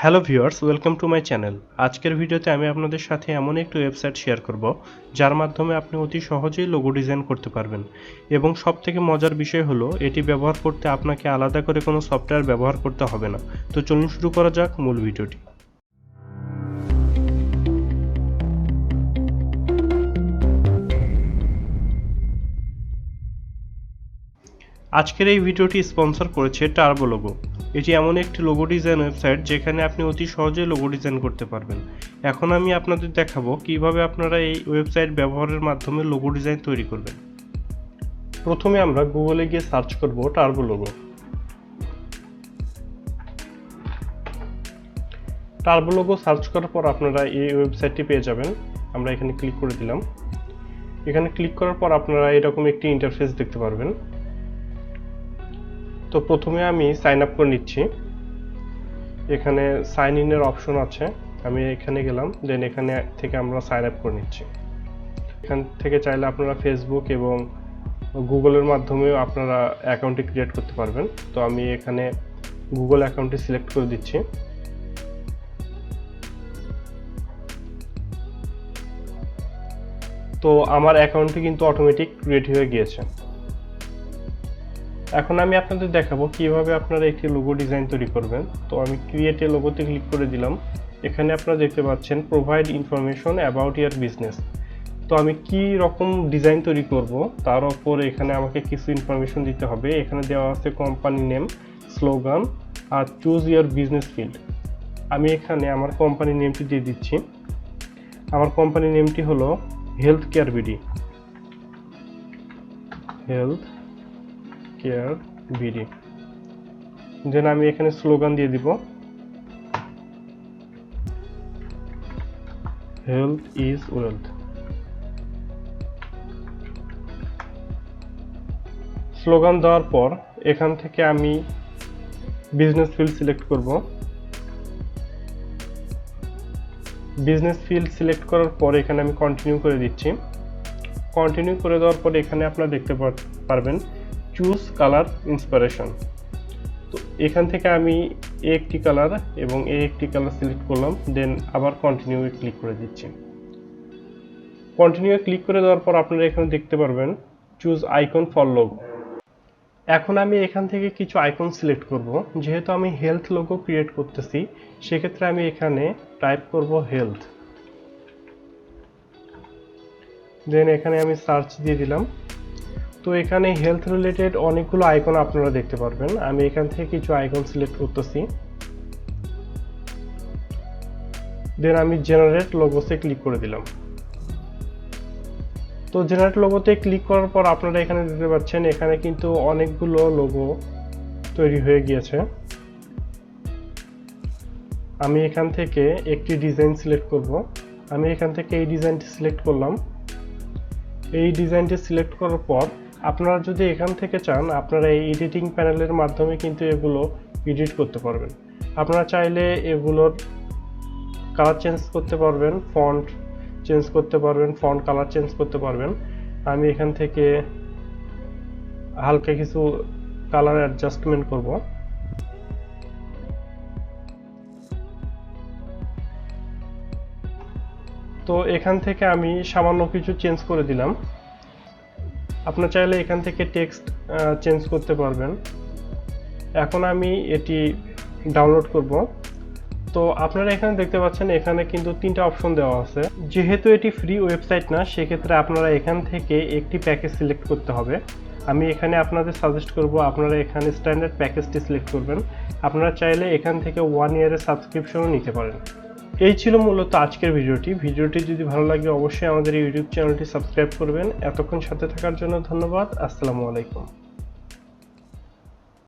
Hello viewers, welcome to my channel. আজকের ভিডিওতে আমি আপনাদের সাথে এমন একটি ওয়েবসাইট শেয়ার করব যার মাধ্যমে আপনি অতি সহজেই লোগো ডিজাইন করতে পারবেন এবং সবথেকে মজার বিষয় হলো এটি ব্যবহার করতে আপনাকে আলাদা করে কোনো সফটওয়্যার ব্যবহার করতে হবে না। তো চলুন শুরু করা যাক মূল ভিডিওটি। আজকের এই ভিডিওটি স্পন্সর করেছে টার্বোলোগো। এটি এমন একটি লোগো ডিজাইন ওয়েবসাইট যেখানে আপনি অতি সহজেই লোগো ডিজাইন করতে পারবেন। এখন আমি আপনাদের দেখাবো কিভাবে আপনারা এই ওয়েবসাইট ব্যবহারের মাধ্যমে লোগো ডিজাইন তৈরি করবেন। প্রথমে আমরা গুগলে গিয়ে সার্চ করব টার্বোলোগো। টার্বোলোগো সার্চ করার পর আপনারা এই ওয়েবসাইটটি পেয়ে যাবেন। আমরা এখানে ক্লিক করে দিলাম। এখানে ক্লিক করার পর আপনারা এরকম একটি ইন্টারফেস দেখতে পারবেন। তো প্রথমে আমি সাইন আপ করে নিচ্ছি। এখানে সাইন ইনের অপশন আছে, আমি এখানে গেলাম, দেন এখানে থেকে আমরা সাইন আপ করে নিচ্ছি। এখান থেকে চাইলে আপনারা ফেসবুক এবং গুগলের মাধ্যমেও আপনারা অ্যাকাউন্টটি ক্রিয়েট করতে পারবেন। তো আমি এখানে গুগল অ্যাকাউন্টটি সিলেক্ট করে দিচ্ছি। তো আমার অ্যাকাউন্টটি কিন্তু অটোমেটিক ক্রিয়েট হয়ে গিয়েছে। এখন আমি আপনাদের দেখাবো কিভাবে আপনারা একটি লোগো ডিজাইন তৈরি করবেন। তো আমি ক্রিয়েট এ লোগোতে ক্লিক করে দিলাম। এখানে আপনারা দেখতে পাচ্ছেন provide information about year business. তো আমি কি রকম ডিজাইন তৈরি করব তার উপর এখানে আমাকে কিছু ইনফরমেশন দিতে হবে। এখানে দেওয়া আছে কোম্পানি নেম, স্লোগান আর চুজ ইয়ার বিজনেস ফিল্ড। আমি এখানে আমার কোম্পানি নেমটি দিয়ে দিচ্ছি। আমার কোম্পানি নেমটি হলো health care BD. Health care BD. Then আমি এখানে স্লোগান দিয়ে দিব, হেলথ ইজ ওয়েলথ। স্লোগান দেওয়ার পর এখান থেকে আমি বিজনেস ফিল্ড সিলেক্ট করব। বিজনেস ফিল্ড সিলেক্ট করার পর এখানে আমি কন্টিনিউ করে দিচ্ছি। কন্টিনিউ করে দেওয়ার পর এখানে আপনারা দেখতে পারবেন চুজ কালার ইন্সপিরেশন। তো এখান থেকে আমি একটি কালার এবং একটি কালার সিলেক্ট করলাম, দেন আবার কন্টিনিউ ক্লিক করে দিচ্ছি। কন্টিনিউ ক্লিক করে দেওয়ার পর আপনারা এখানে দেখতে পারবেন চুজ আইকন ফর লোগো। এখন আমি এখান থেকে কিছু আইকন সিলেক্ট করব। যেহেতু আমি হেলথ লোগো ক্রিয়েট করতেছি সেক্ষেত্রে আমি এখানে টাইপ করব হেলথ। দেন এখানে আমি সার্চ দিয়ে দিলাম। তো এখানে হেলথ রিলেটেড অনেকগুলো আইকন আপনারা দেখতে পারবেন। আমি এখান থেকে কিছু আইকন সিলেক্ট করতেছি। দেন আমি জেনারেট লোগোসে ক্লিক করে দিলাম। তো জেনারেট লোগোতে ক্লিক করার পর আপনারা এখানে দেখতে পাচ্ছেন এখানে কিন্তু অনেকগুলো লোগো তৈরি হয়ে গিয়েছে। আমি এখান থেকে একটি ডিজাইন সিলেক্ট করব। আমি এখান থেকে এই ডিজাইনটি সিলেক্ট করলাম। এই ডিজাইনটি সিলেক্ট করার পর আপনারা যদি এখান থেকে চান আপনারা এই এডিটিং প্যানেলের মাধ্যমে কিন্তু এগুলো এডিট করতে পারবেন। আপনারা চাইলে এগুলোর কালার চেঞ্জ করতে পারবেন, ফন্ট চেঞ্জ করতে পারবেন, ফন্ট কালার চেঞ্জ করতে পারবেন। আমি এখান থেকে হালকা কিছু কালার অ্যাডজাস্টমেন্ট করব। তো এখান থেকে আমি সামান্য কিছু চেঞ্জ করে দিলাম। আপনারা চাইলে এখান থেকে টেক্সট চেঞ্জ করতে পারবেন। এখন আমি এটি ডাউনলোড করব। তো আপনারা এখানে দেখতে পাচ্ছেন এখানে কিন্তু তিনটা অপশন দেওয়া আছে। যেহেতু এটি ফ্রি ওয়েবসাইট না সেক্ষেত্রে আপনারা এখান থেকে একটি প্যাকেজ সিলেক্ট করতে হবে। আমি এখানে আপনাদের সাজেস্ট করব আপনারা এখানে স্ট্যান্ডার্ড প্যাকেজটি সিলেক্ট করবেন। আপনারা চাইলে এখান থেকে 1 ইয়ারের সাবস্ক্রিপশনও নিতে পারেন। এই ছিল মূলত আজকের ভিডিওটি যদি ভালো লাগে অবশ্যই আমাদের ইউটিউব চ্যানেলটি সাবস্ক্রাইব করবেন। এতক্ষণ সাথে থাকার জন্য ধন্যবাদ। আসসালামু আলাইকুম।